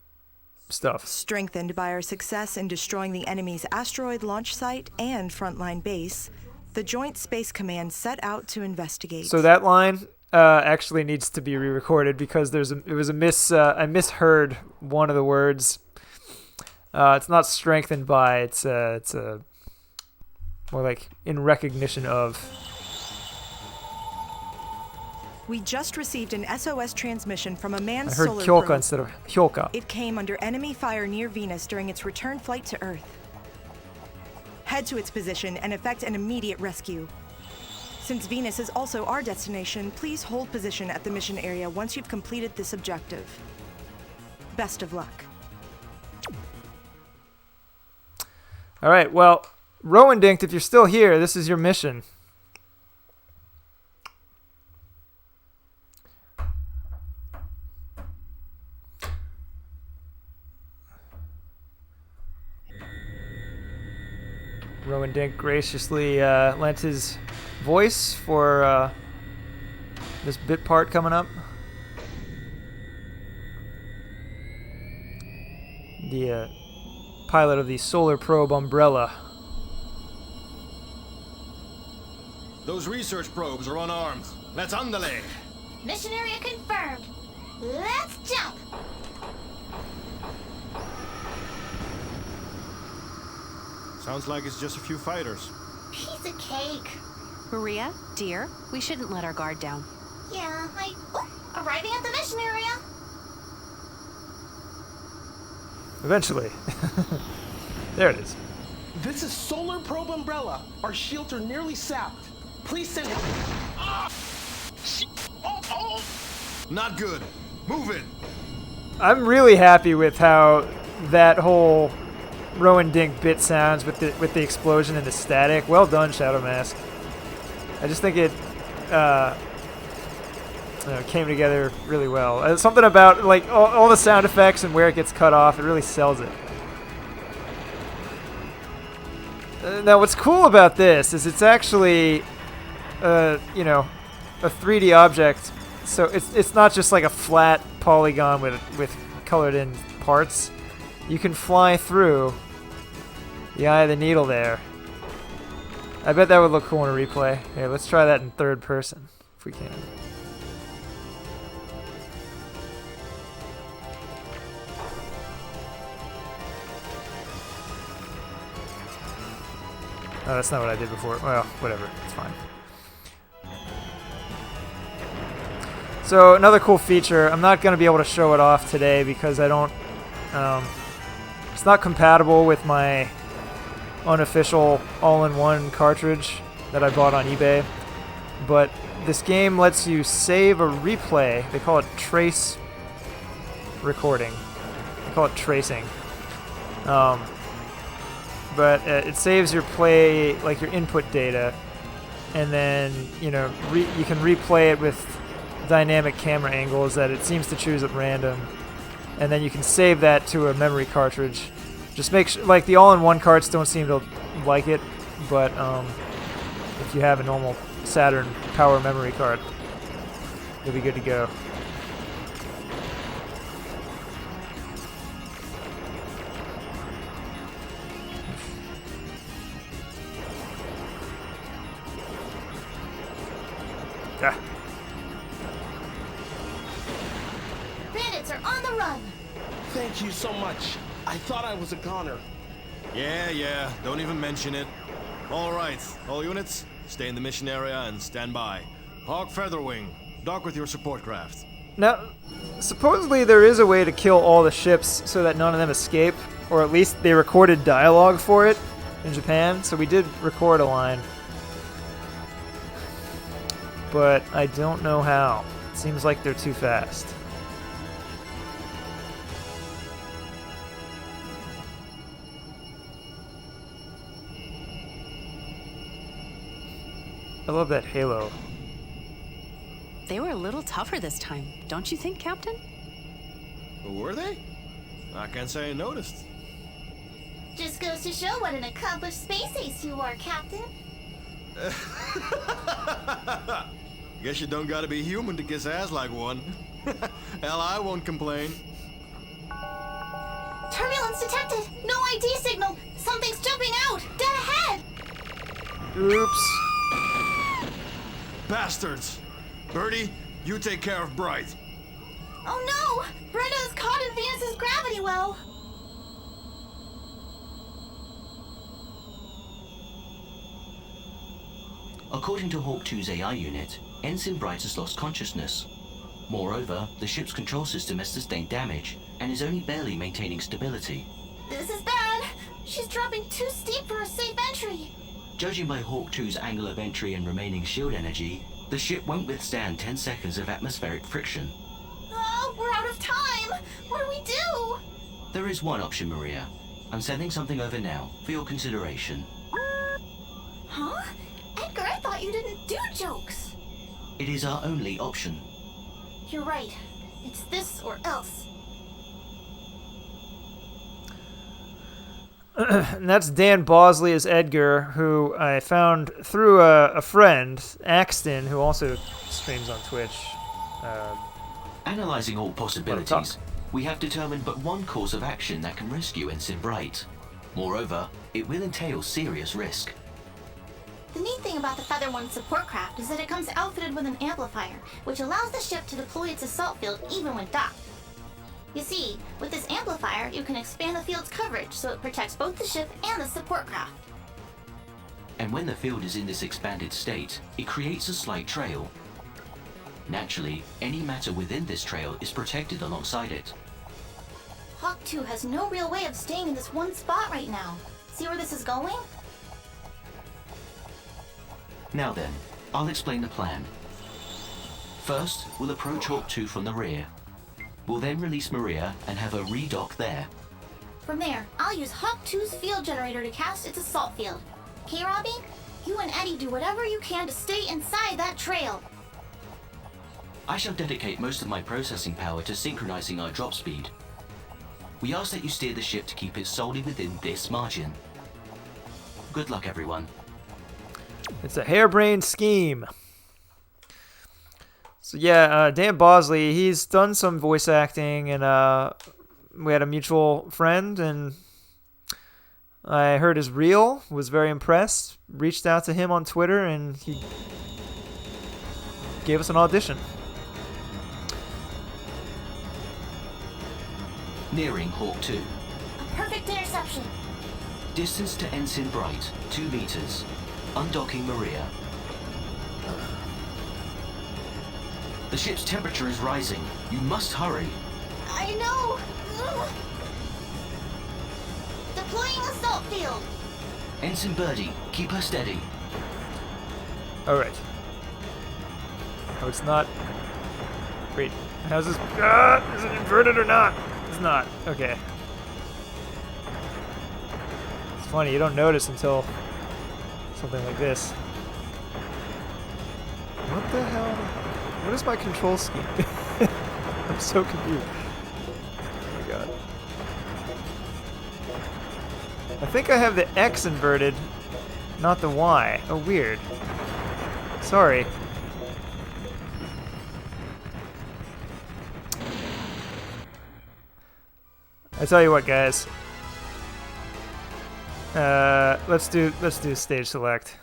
stuff. Strengthened by our success in destroying the enemy's asteroid launch site and frontline base, the Joint Space Command set out to investigate. So that line actually needs to be re-recorded because I misheard one of the words. It's not strengthened by. It's more like in recognition of. We just received an SOS transmission from a manned I heard solar Kyoka probe. instead of Hyoka. It came under enemy fire near Venus during its return flight to Earth. Head to its position and effect an immediate rescue. Since Venus is also our destination, please hold position at the mission area once you've completed this objective. Best of luck. All right, well, Rowan Dinkt, if you're still here, this is your mission. Rowan Dink graciously lent his voice for this bit part coming up. The pilot of the Solar Probe Umbrella. Those research probes are unarmed. Let's andale. Mission area confirmed. Let's jump. Sounds like it's just a few fighters. Piece of cake. Maria, dear, we shouldn't let our guard down. Yeah, arriving at the mission area. Eventually. There it is. This is Solar Probe Umbrella. Our shields are nearly sapped. Please send him. Not good. Move it. I'm really happy with how that whole Rowan Dink bit sounds with the explosion and the static. Well done, Shadow Mask. I just think it came together really well. Something about like all the sound effects and where it gets cut off, it really sells it. Now, what's cool about this is it's actually, a 3D object. So it's not just like a flat polygon with colored in parts. You can fly through the eye of the needle there. I bet that would look cool in a replay. Here, let's try that in third person, if we can. Oh, that's not what I did before. Well, whatever. It's fine. So another cool feature, I'm not going to be able to show it off today because I don't, it's not compatible with my unofficial all-in-one cartridge that I bought on eBay, but this game lets you save a replay. They call it trace recording. They call it tracing. But it saves your play, like your input data, and then, you can replay it with dynamic camera angles that it seems to choose at random, and then you can save that to a memory cartridge. Just make sure, like the all-in-one carts don't seem to like it, but if you have a normal Saturn power memory card, you'll be good to go. are on the run. Thank you so much. I thought I was a goner. Yeah, don't even mention it. All right, all units, stay in the mission area and stand by. Hawk Featherwing, dock with your support craft. Now, supposedly there is a way to kill all the ships so that none of them escape, or at least they recorded dialogue for it in Japan, so we did record a line. But I don't know how. It seems like they're too fast. I love that halo. They were a little tougher this time, don't you think, Captain? Were they? I can't say I noticed. Just goes to show what an accomplished space ace you are, Captain. Guess you don't gotta be human to kiss ass like one. Hell, I won't complain. Turbulence detected. No ID signal. Something's jumping out. Dead ahead. Oops. Bastards! Birdie, you take care of Bright. Oh no! Brenda is caught in Venus's gravity well. According to Hawk 2's AI unit, Ensign Bright has lost consciousness. Moreover, the ship's control system has sustained damage and is only barely maintaining stability. This is bad. She's dropping too steep for a safe entry. Judging by Hawk 2's angle of entry and remaining shield energy, the ship won't withstand 10 seconds of atmospheric friction. Oh, we're out of time. What do we do? There is one option, Maria. I'm sending something over now for your consideration. Huh? Edgar, I thought you didn't do jokes. It is our only option. You're right. It's this or else. And that's Dan Bosley as Edgar, who I found through a friend, Axton, who also streams on Twitch. Analyzing all possibilities, we have determined but one course of action that can rescue Ensign Bright. Moreover, it will entail serious risk. The neat thing about the Feather One support craft is that it comes outfitted with an amplifier, which allows the ship to deploy its assault field even when docked. You see, with this amplifier, you can expand the field's coverage so it protects both the ship and the support craft. And when the field is in this expanded state, it creates a slight trail. Naturally, any matter within this trail is protected alongside it. Hawk 2 has no real way of staying in this one spot right now. See where this is going? Now then, I'll explain the plan. First, we'll approach Hawk 2 from the rear. We'll then release Maria and have her redock there. From there, I'll use Hawk 2's field generator to cast its assault field. Okay, Robbie? You and Eddie do whatever you can to stay inside that trail. I shall dedicate most of my processing power to synchronizing our drop speed. We ask that you steer the ship to keep it solely within this margin. Good luck, everyone. It's a harebrained scheme. So yeah, Dan Bosley, he's done some voice acting, and we had a mutual friend, and I heard his reel, was very impressed, reached out to him on Twitter, and he gave us an audition. Nearing Hawk 2. A perfect interception. Distance to Ensign Bright, 2 meters. Undocking Maria. The ship's temperature is rising. You must hurry. I know. Ugh. Deploying assault field. Ensign Birdie, keep her steady. Alright. Oh, it's not. Wait, how's this? Is it inverted or not? It's not. Okay. It's funny, you don't notice until something like this. What the hell? What is my control scheme? I'm so confused. Oh my god. I think I have the X inverted, not the Y. Oh, weird. Sorry. I tell you what, guys. Let's do stage select.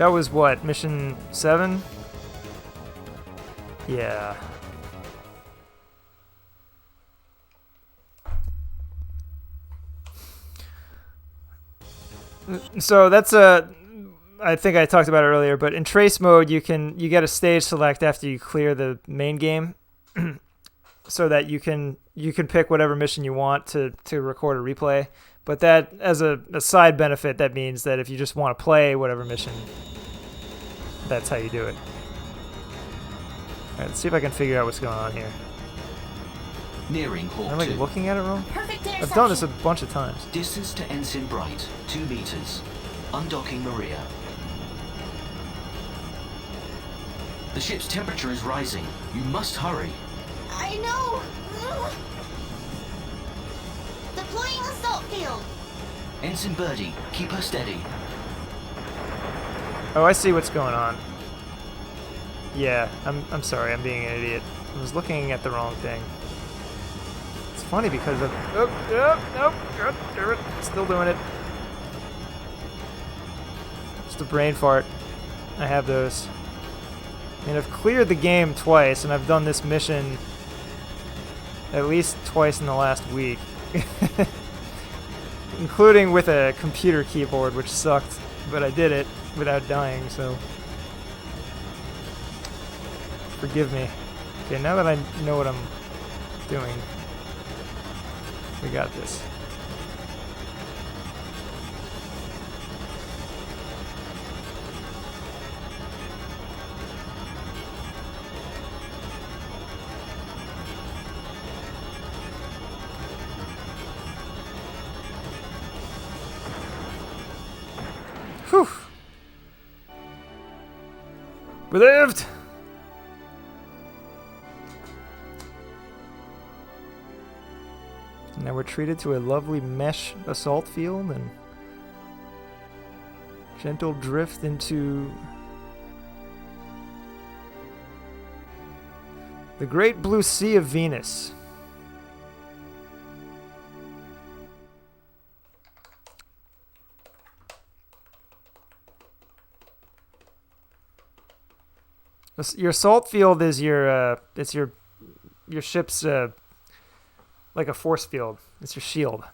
That was what, mission 7? Yeah. So that's I think I talked about it earlier, but in trace mode you get a stage select after you clear the main game, so that you can pick whatever mission you want to record a replay. But that, as a side benefit, that means that if you just want to play whatever mission, that's how you do it. Alright, let's see if I can figure out what's going on here. Nearing Hawk Am I 2. looking at it wrong? Perfect interception. I've done this a bunch of times. Distance to Ensign Bright, 2 meters. Undocking Maria. The ship's temperature is rising. You must hurry. I know. Ugh. Deploying assault field. Ensign Birdie, keep her steady. Oh, I see what's going on. Yeah, I'm sorry, I'm being an idiot. I was looking at the wrong thing. It's funny because of... Nope, still doing it. Just a brain fart. I have those. I mean, I've cleared the game twice, and I've done this mission at least twice in the last week. Including with a computer keyboard, which sucked, but I did it without dying, so... Forgive me. Okay, now that I know what I'm doing, we got this. Whew. We lived! Now we're treated to a lovely mesh assault field and gentle drift into the great blue sea of Venus. Your assault field is your it's your ship's like a force field. It's your shield.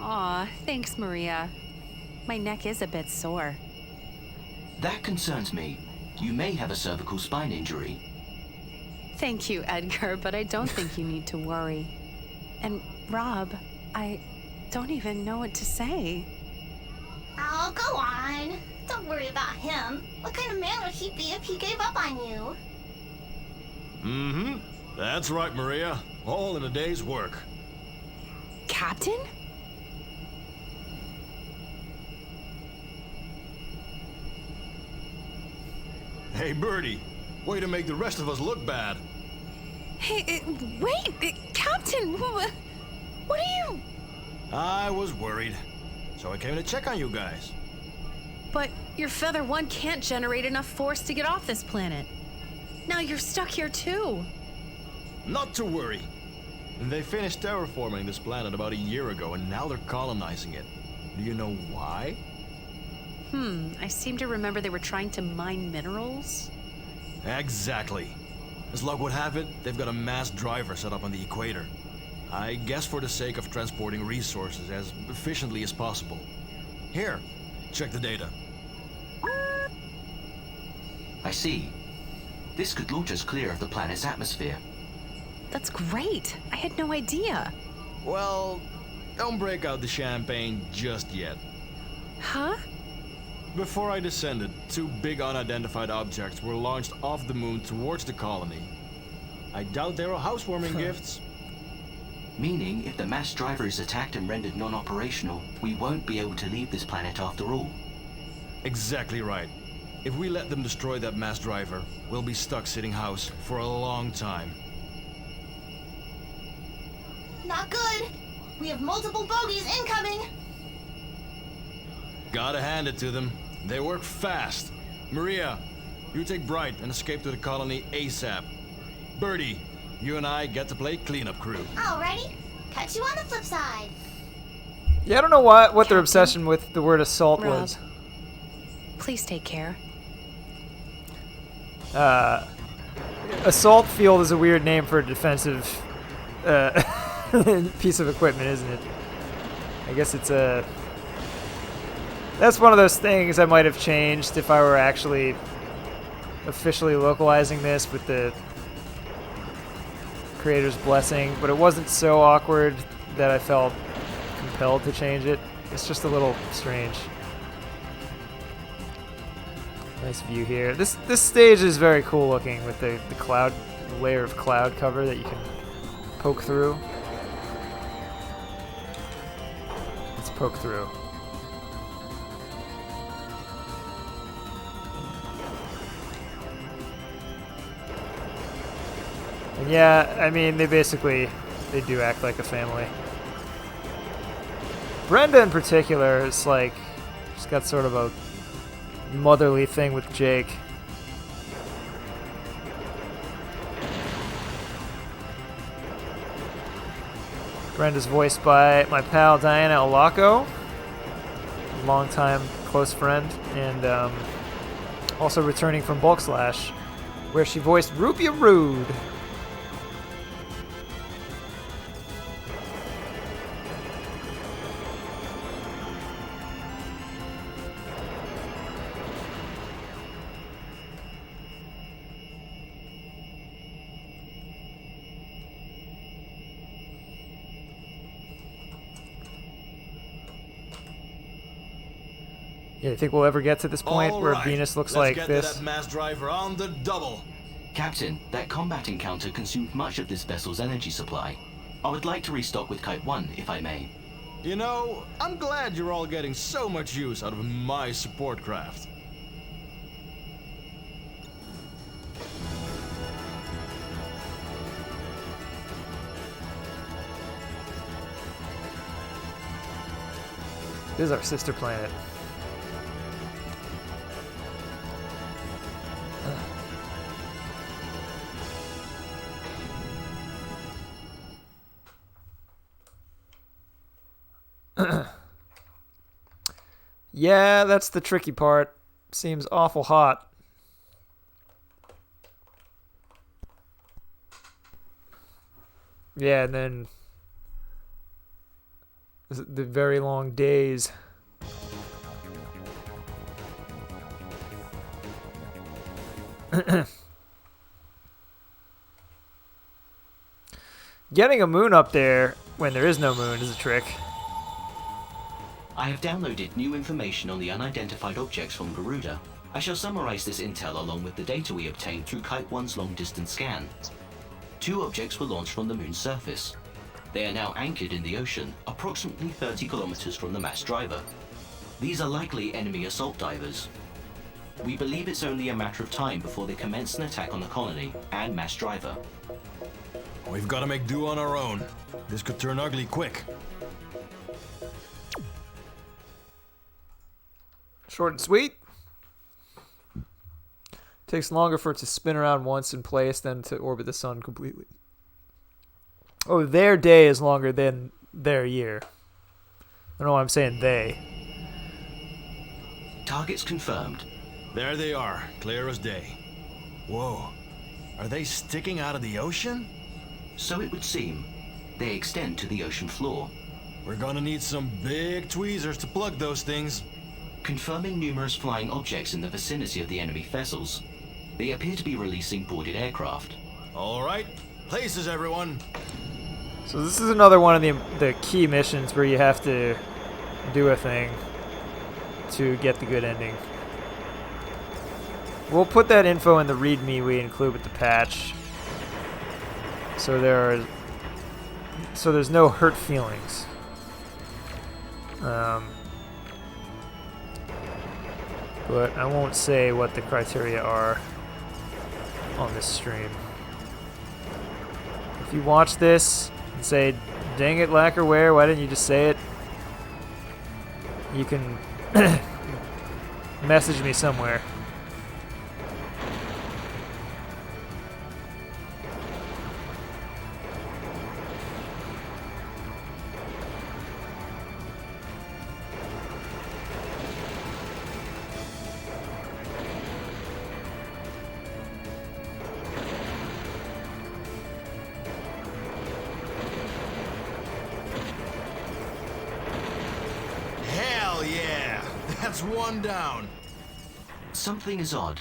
Aw, thanks, Maria. My neck is a bit sore. That concerns me. You may have a cervical spine injury. Thank you, Edgar, but I don't think you need to worry. And Rob, I don't even know what to say. Oh, go on. Don't worry about him. What kind of man would he be if he gave up on you? Mm-hmm. That's right, Maria. All in a day's work. Captain? Hey, Birdie. Way to make the rest of us look bad. Hey, wait! Captain! What are you... I was worried, so I came to check on you guys. But your Feather 1 can't generate enough force to get off this planet. Now you're stuck here too. Not to worry. They finished terraforming this planet about a year ago, and now they're colonizing it. Do you know why? I seem to remember they were trying to mine minerals. Exactly. As luck would have it, they've got a mass driver set up on the equator. I guess for the sake of transporting resources as efficiently as possible. Here, check the data. I see. This could launch us clear of the planet's atmosphere. That's great. I had no idea. Well, don't break out the champagne just yet. Huh? Before I descended, 2 big unidentified objects were launched off the moon towards the colony. I doubt they were housewarming gifts. Meaning, if the mass driver is attacked and rendered non-operational, we won't be able to leave this planet after all. Exactly right. If we let them destroy that mass driver, we'll be stuck sitting house for a long time. Not good. We have multiple bogeys incoming. Gotta hand it to them. They work fast. Maria, you take Bright and escape to the colony ASAP. Birdie, you and I get to play cleanup crew. Alrighty. Catch you on the flip side. Yeah, I don't know what their obsession with the word assault Rob, was. please take care. Assault field is a weird name for a defensive piece of equipment, isn't it? I guess it's a... That's one of those things I might have changed if I were actually officially localizing this with the creator's blessing, but it wasn't so awkward that I felt compelled to change it. It's just a little strange. Nice view here. This stage is very cool looking with the cloud layer of cloud cover that you can poke through. Let's poke through. And yeah, I mean, they do act like a family. Brenda in particular is like, she's got sort of a motherly thing with Jake. Brenda's voiced by my pal Diana Olaco, a longtime close friend, and also returning from Bulk Slash, where she voiced Rupia Rude. Yeah, you think we'll ever get to this point where Venus looks like Let's this? get to that mass driver on the double. Captain, that combat encounter consumed much of this vessel's energy supply. I would like to restock with Kite 1, if I may. You know, I'm glad you're all getting so much use out of my support craft. This is our sister planet. Yeah, that's the tricky part. Seems awful hot. Yeah, and then the very long days. Getting a moon up there when there is no moon is a trick. I have downloaded new information on the unidentified objects from Garuda. I shall summarize this intel along with the data we obtained through Kite 1's long-distance scan. 2 objects were launched from the moon's surface. They are now anchored in the ocean, approximately 30 kilometers from the mass driver. These are likely enemy assault divers. We believe it's only a matter of time before they commence an attack on the colony and mass driver. We've got to make do on our own. This could turn ugly quick. Short and sweet. Takes longer for it to spin around once in place than to orbit the sun completely. Oh, their day is longer than their year. I don't know why I'm saying they. Targets confirmed. There they are, clear as day. Whoa, are they sticking out of the ocean? So it would seem. They extend to the ocean floor. We're gonna need some big tweezers to plug those things. Confirming numerous flying objects in the vicinity of the enemy vessels. They appear to be releasing boarded aircraft. All right, places everyone. So this is another one of the key missions where you have to do a thing to get the good ending. We'll put that info in the README we include with the patch. So there's no hurt feelings. but I won't say what the criteria are on this stream. If you watch this and say, dang it, Lacquerware, why didn't you just say it? You can message me somewhere. Hell yeah! That's one down. Something is odd.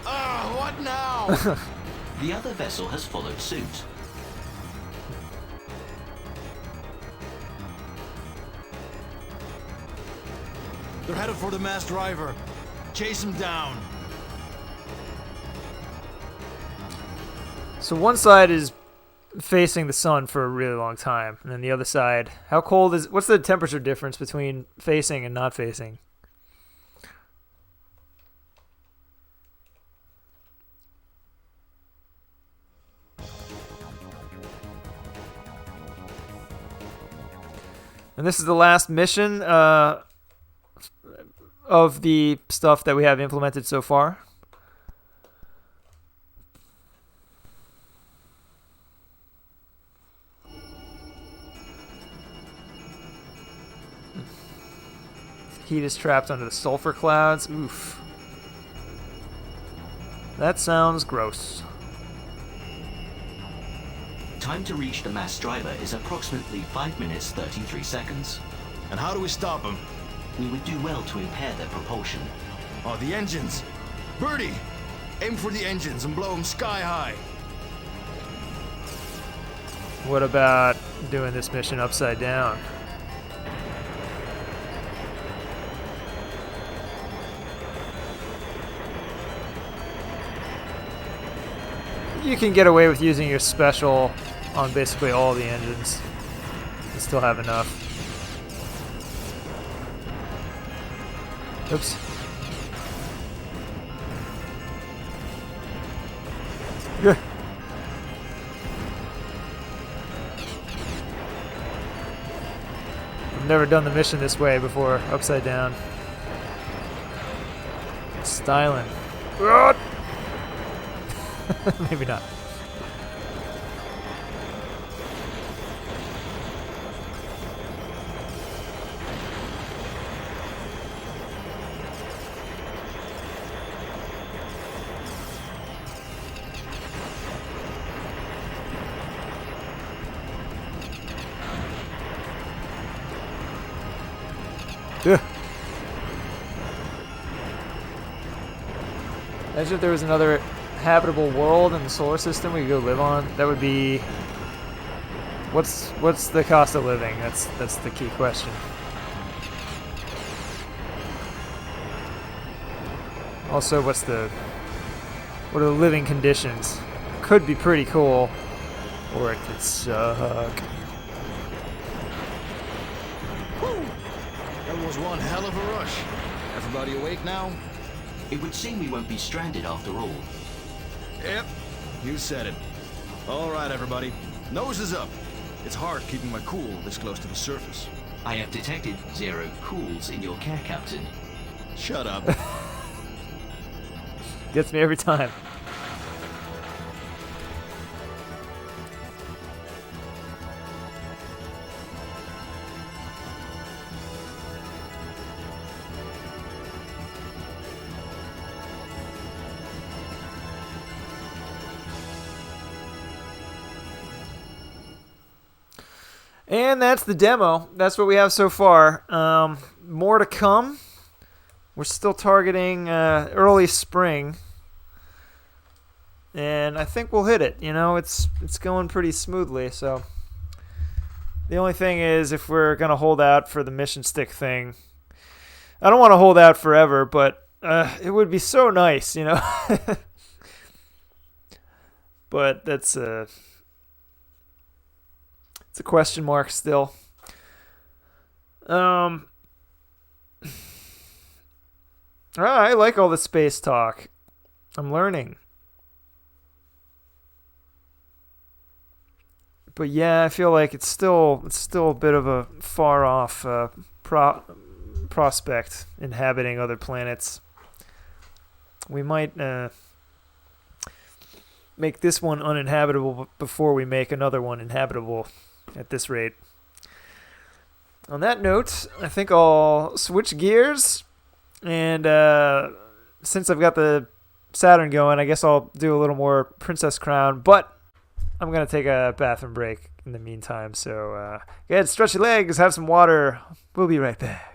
What now? The other vessel has followed suit. They're headed for the mass driver. Chase him down. So one side is facing the sun for a really long time, and then the other side, how cold is, what's the temperature difference between facing and not facing? And this is the last mission of the stuff that we have implemented so far. Heat is trapped under the sulfur clouds. Oof. That sounds gross. Time to reach the mass driver is approximately 5 minutes 33 seconds. And how do we stop him? We would do well to impair their propulsion. Oh, the engines. Birdie, aim for the engines and blow them sky high. What about doing this mission upside down? You can get away with using your special on basically all the engines. You still have enough. Oops. Yeah. I've never done the mission this way before, upside down. Styling. Maybe not. Ugh. Imagine if there was another habitable world in the solar system we could go live on. That would be, what's the cost of living? That's the key question. Also, what are the living conditions? Could be pretty cool, or it could suck. Whew. That was one hell of a rush. Everybody awake now? It would seem we won't be stranded after all. Yep, you said it. All right, everybody. Noses up. It's hard keeping my cool this close to the surface. I have detected 0 cools in your care, Captain. Shut up. Gets me every time. And that's the demo. That's what we have so far. More to come. We're still targeting early spring. And I think we'll hit it. You know, it's going pretty smoothly. So the only thing is, if we're going to hold out for the mission stick thing, I don't want to hold out forever, but it would be so nice, you know. But that's it's a question mark still. I like all the space talk. I'm learning. But yeah, I feel like it's still a bit of a far off prospect inhabiting other planets. We might make this one uninhabitable before we make another one inhabitable at this rate. On that note, I think I'll switch gears, and since I've got the Saturn going, I guess I'll do a little more Princess Crown, but I'm going to take a bathroom break in the meantime, so go ahead, stretch your legs, have some water. We'll be right back.